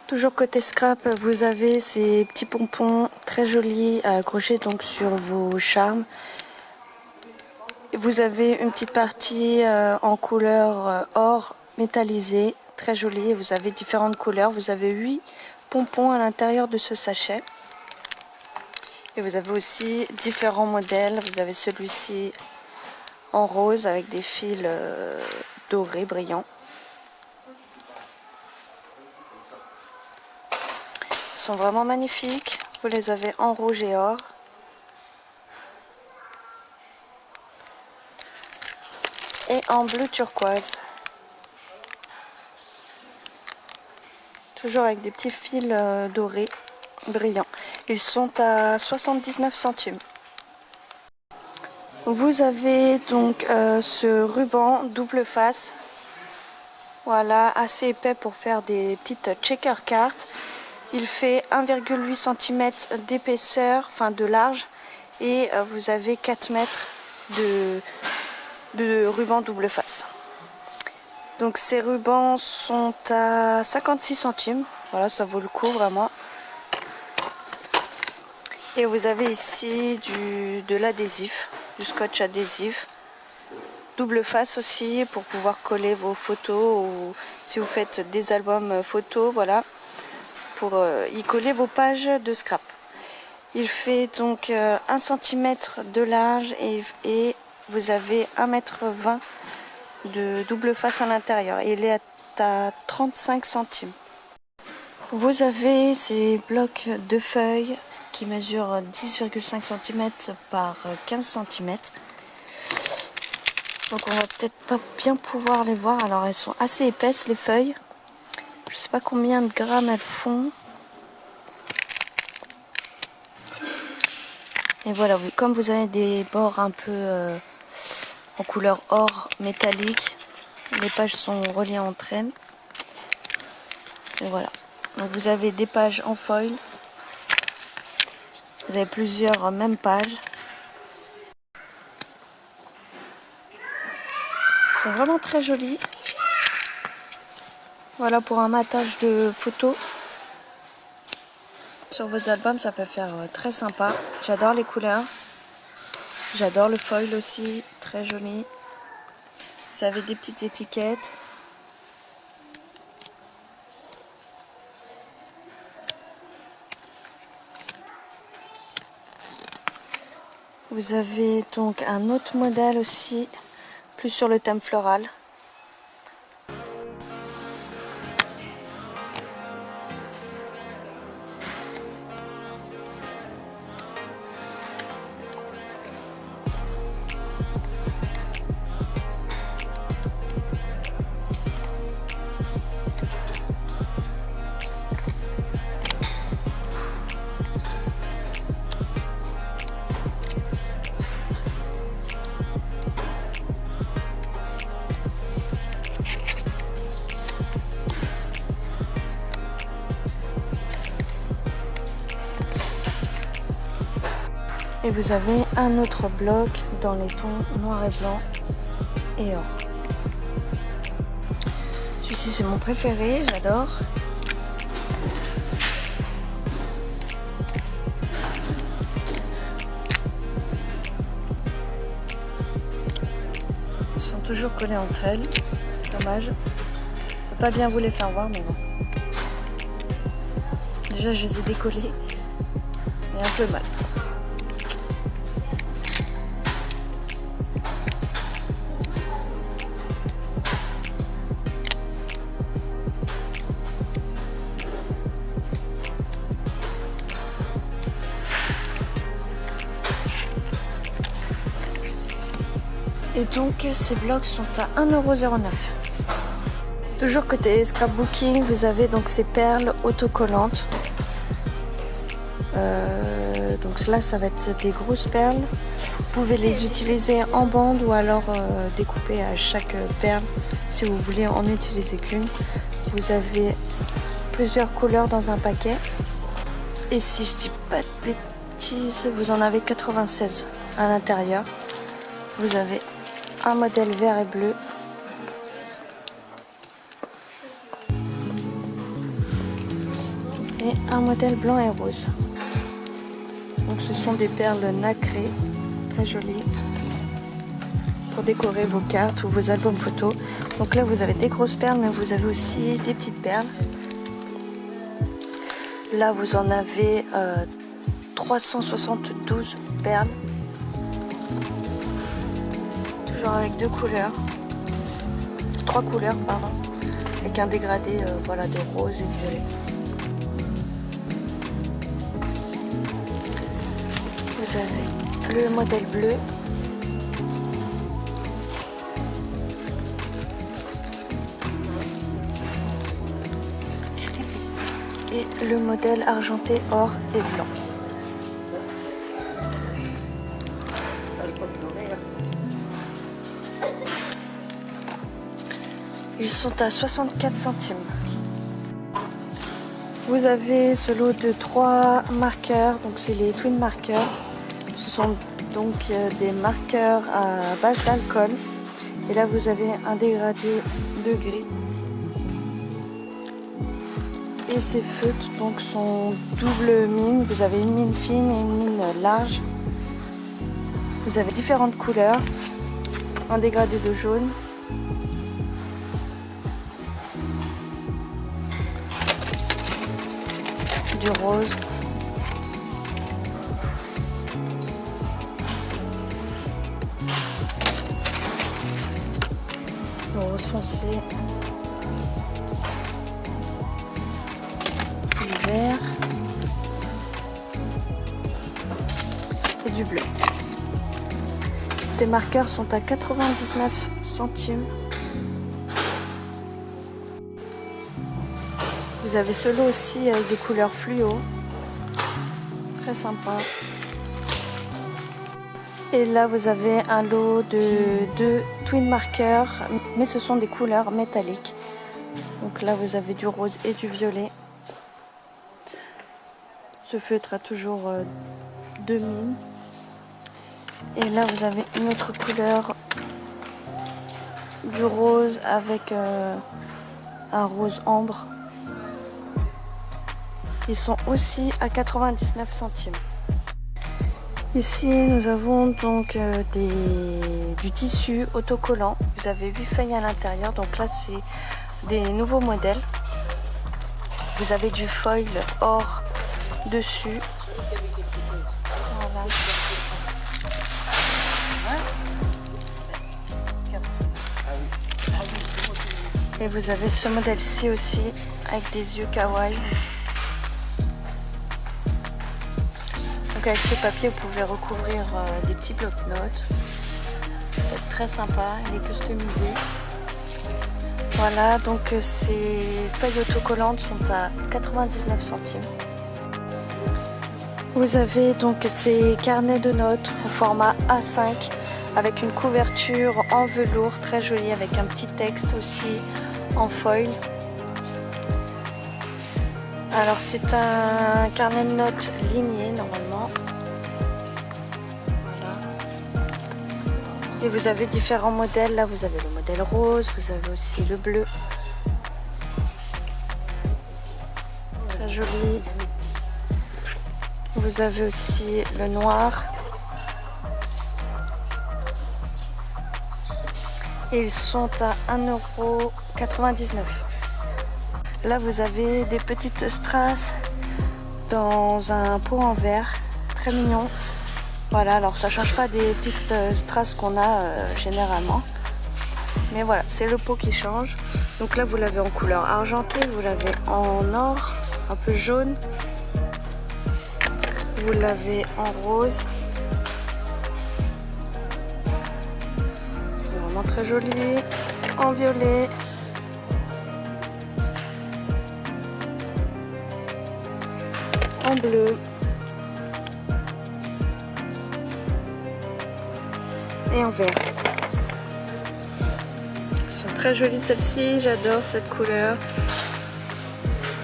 Toujours côté scrap, vous avez ces petits pompons très jolis à accrocher donc sur vos charmes. Vous avez une petite partie en couleur or métallisé, très jolie. Vous avez différentes couleurs. Vous avez 8 pompons à l'intérieur de ce sachet. Et vous avez aussi différents modèles. Vous avez celui-ci en rose avec des fils dorés brillants. Ils sont vraiment magnifiques. Vous les avez en rouge et or. Et en bleu turquoise. Toujours avec des petits fils dorés brillants. Ils sont à 79 centimes. Vous avez donc ce ruban double face. Voilà, assez épais pour faire des petites checker cards. Il fait 1,8 cm d'épaisseur, enfin de large, et vous avez 4 mètres de ruban double face. Donc ces rubans sont à 56 centimes. Voilà, ça vaut le coup vraiment. Et vous avez ici de l'adhésif, du scotch adhésif. Double face aussi pour pouvoir coller vos photos ou si vous faites des albums photos, voilà. Pour y coller vos pages de scrap. Il fait donc 1 cm de large et vous avez 1,20 m de double face à l'intérieur. Il est à 35 centimes. Vous avez ces blocs de feuilles qui mesurent 10,5 cm par 15 cm. Donc on va peut-être pas bien pouvoir les voir. Alors elles sont assez épaisses les feuilles. Je sais pas combien de grammes elles font. Et voilà, comme vous avez des bords un peu en couleur or métallique, les pages sont reliées entre elles. Et voilà. Donc vous avez des pages en foil. Vous avez plusieurs mêmes pages. Ils sont vraiment très jolis. Voilà pour un matage de photos. Sur vos albums, ça peut faire très sympa. J'adore les couleurs. J'adore le foil aussi, très joli. Vous avez des petites étiquettes. Vous avez donc un autre modèle aussi, plus sur le thème floral. Et vous avez un autre bloc dans les tons noir et blanc et or. Celui-ci c'est mon préféré, j'adore. Ils sont toujours collés entre elles, dommage. Je peux pas bien vous les faire voir mais bon. Déjà je les ai décollés, mais un peu mal. Et donc ces blocs sont à 1,09 €. Toujours côté scrapbooking, vous avez donc ces perles autocollantes. Donc là ça va être des grosses perles. Vous pouvez les utiliser en bande ou alors découper à chaque perle si vous voulez en utiliser qu'une. Vous avez plusieurs couleurs dans un paquet. Et si je dis pas de bêtises, vous en avez 96 à l'intérieur. Vous avez un modèle vert et bleu. et un modèle blanc et rose. Donc ce sont des perles nacrées, très jolies, pour décorer vos cartes ou vos albums photos. Donc là vous avez des grosses perles, mais vous avez aussi des petites perles. Là vous en avez 372 perles, toujours avec deux couleurs, trois couleurs pardon, avec un dégradé voilà, de rose et de violet. Vous avez le modèle bleu, et le modèle argenté or et blanc. Ils sont à 64 centimes. Vous avez ce lot de 3 marqueurs, donc c'est les twin marqueurs. Ce sont donc des marqueurs à base d'alcool. Et là vous avez un dégradé de gris. Et ces feutres donc sont double mine. Vous avez une mine fine et une mine large. Vous avez différentes couleurs. Un dégradé de jaune. Du rose. Le rose foncé. Du vert. Et du bleu. Ces marqueurs sont à 99 centimes. Vous avez ce lot aussi avec des couleurs fluo. Très sympa. Et là vous avez un lot de 2 twin marqueurs, mais ce sont des couleurs métalliques. Donc là vous avez du rose et du violet. Ce feutre a toujours 2 mines. Et là vous avez une autre couleur, du rose avec un rose ambre. Ils sont aussi à 99 centimes. Ici nous avons donc du tissu autocollant. Vous avez 8 feuilles à l'intérieur, donc là c'est des nouveaux modèles. Vous avez du foil or dessus. Voilà. Et vous avez ce modèle-ci aussi avec des yeux kawaii. Donc avec ce papier vous pouvez recouvrir des petits blocs-notes. C'est très sympa, il est customisé. Voilà, donc ces feuilles autocollantes sont à 99 centimes. Vous avez donc ces carnets de notes au format A5 avec une couverture en velours très jolie avec un petit texte aussi en foil. Alors c'est un carnet de notes ligné normalement. Voilà. Et vous avez différents modèles. Là vous avez le modèle rose, vous avez aussi le bleu. Très joli. Vous avez aussi le noir. Et ils sont à 1,99 €. Là vous avez des petites strass dans un pot en verre, très mignon. Voilà, alors ça change pas des petites strass qu'on a généralement. Mais voilà, c'est le pot qui change. Donc là vous l'avez en couleur argentée, vous l'avez en or, un peu jaune. Vous l'avez en rose. C'est vraiment très joli. En violet. En bleu. Et en vert. Elles sont très jolies celles-ci, j'adore cette couleur.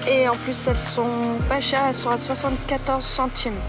Et en plus elles sont pas chères, elles sont à 74 centimes.